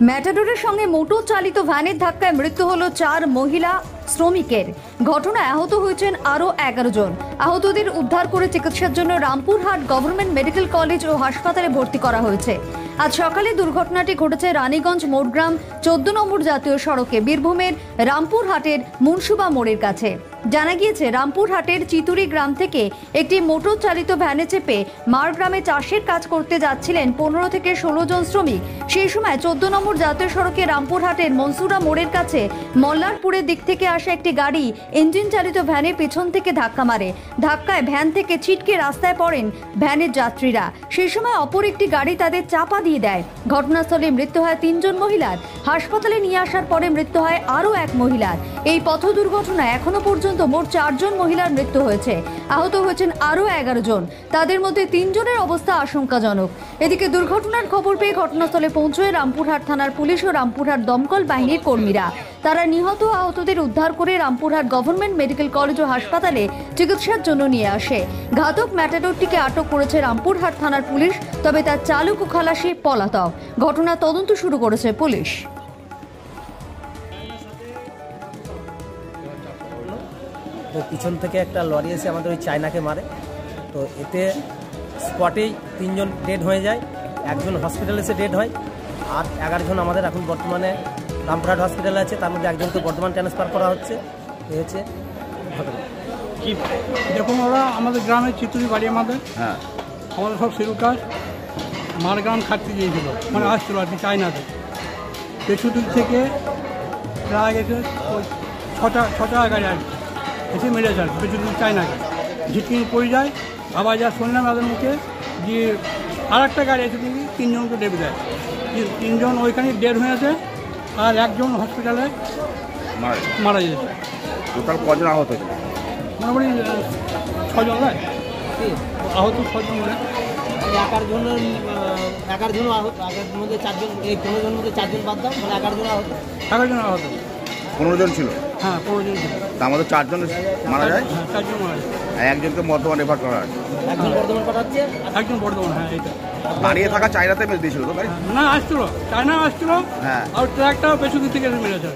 ম্যাটাডোরের সঙ্গে মোটর চালিত ভ্যানের ধাক্কায় মৃত্যু হলো 4 মহিলা শ্রমিকের। ঘটনায় আহত হয়েছেন আরও 11 জন। আহতদের উদ্ধার করে চিকিৎসার জন্য রামপুরহাট গভর্নমেন্ট মেডিকেল কলেজ ও হাসপাতালে ভর্তি করা হয়েছে। আজ সকালে দুর্ঘটনাটি ঘটেছে রানীগঞ্জ মোড়গ্রাম 14 নম্বর জাতীয় সড়কে বীরভূমের রামপুরহাটের মুনসুবা মোড়ের কাছে। জানা গিয়েছে, রামপুরহাটের চিতুরি গ্রাম থেকে একটি মোটর চালিত ভ্যানে চেপে মারগ্রামে চাষের কাজ করতে যাচ্ছিলেন 15 থেকে 16 জন শ্রমিক। সেই সময় 14 নম্বর জাতীয় সড়কে রামপুরহাটের মনসুরা মোড়ের কাছে মল্লারপুরের দিক থেকে আসা একটি গাড়ি ইঞ্জিন চালিত ভ্যানের পেছন থেকে ধাক্কা মারে। ধাক্কায় ভ্যান থেকে ছিটকে রাস্তায় পড়েন ভ্যানের যাত্রীরা। সেই সময় অপর একটি গাড়ি তাদের চাপা দিয়ে দেয়। ঘটনাস্থলে মৃত্যু হয় 3 জন মহিলার। হাসপাতালে নিয়ে আসার পরে মৃত্যু হয় আরও 1 মহিলার। এই পথ দুর্ঘটনায় এখনো পর্যন্ত মোট 4 জন মহিলার মৃত্যু হয়েছে। আহত হয়েছেন আরও 11 জন। তাদের মধ্যে 3 জনের অবস্থা আশঙ্কাজনক। এদিকে দুর্ঘটনার খবর পেয়ে ঘটনাস্থলে পৌঁছয় রামপুরহাট থানার পুলিশ ও রামপুরহাট দমকল বাহিনীর কর্মীরা। তারা নিহত আহতদের উদ্ধার করে রামপুরহাট গভর্নমেন্ট মেডিকেল কলেজ ও হাসপাতালে চিকিৎসার জন্য নিয়ে আসে। ঘাতক ম্যাটাডোরটিকে আটক করেছে রামপুরহাট থানার পুলিশ, তবে তার চালক ও খালাসি পলাতক। ঘটনার তদন্ত শুরু করেছে পুলিশ। তো পিছন থেকে একটা লরি এসে আমাদের ওই চায়নাকে মারে। তো এতে স্পটেই 3 জন ডেড হয়ে যায়, 1 জন হসপিটালে এসে ডেড হয়, আর 11 জন আমাদের এখন বর্তমানে রামপুরহাট হসপিটালে আছে। তার মধ্যে 1 জনকে বর্তমান ট্রান্সফার করা হচ্ছে। এই হচ্ছে ঘটনা। কি দেখুন, ওরা আমাদের গ্রামের চিতুরি বাড়ি আমাদের আমাদের সব শিরু কাজ মারগ্রাম খাটতে গিয়েছিল, মানে আসছিল আর কি চায়নাতে। পেছুদিক থেকে প্রায় গেছে ওই ছটা গাড়ি আর এসে মেরেছে আর কি পেছুদিক চায়নাকে ঝিটকিনি পড়ে যায়। আবার যা শুনলাম তাদের মুখে যে আর একটা গাড়ি এসে কিন্তু 3 জনকে ডেবে দেয়। 3 জন ওইখানে ডেড হয়েছে, আর 1 জন হসপিটালে মারা গেছে। টোটাল কজন আহত হয়েছে? মোটামুটি 6 জন নয়, আহত 6 জন বলে 11 জনের 11 জন আহত, 11 মধ্যে 4 জন, এই 15 জনের মধ্যে 4 জন বাদ দাও, মানে 11 জন আহত। 11 জন আহত। 15 জন ছিল? হ্যাঁ, 15 জন ছিল। তার মধ্যে 4 জন মারা যায়। হ্যাঁ, 4 জন মারা যায়। আর 1 জনকে বর্ধমান রেফার করা হয়। 1 জন বর্ধমান পাঠাচ্ছে, 1 জন বর্ধমান। হ্যাঁ, এইটা দাঁড়িয়ে থাকা চায়নাতে মেরে দিয়েছিল তো গাড়ি? না, আসছিল চায়না আসছিল। হ্যাঁ, আর ট্রাকটাও পেছন দিক থেকে মেরেছে।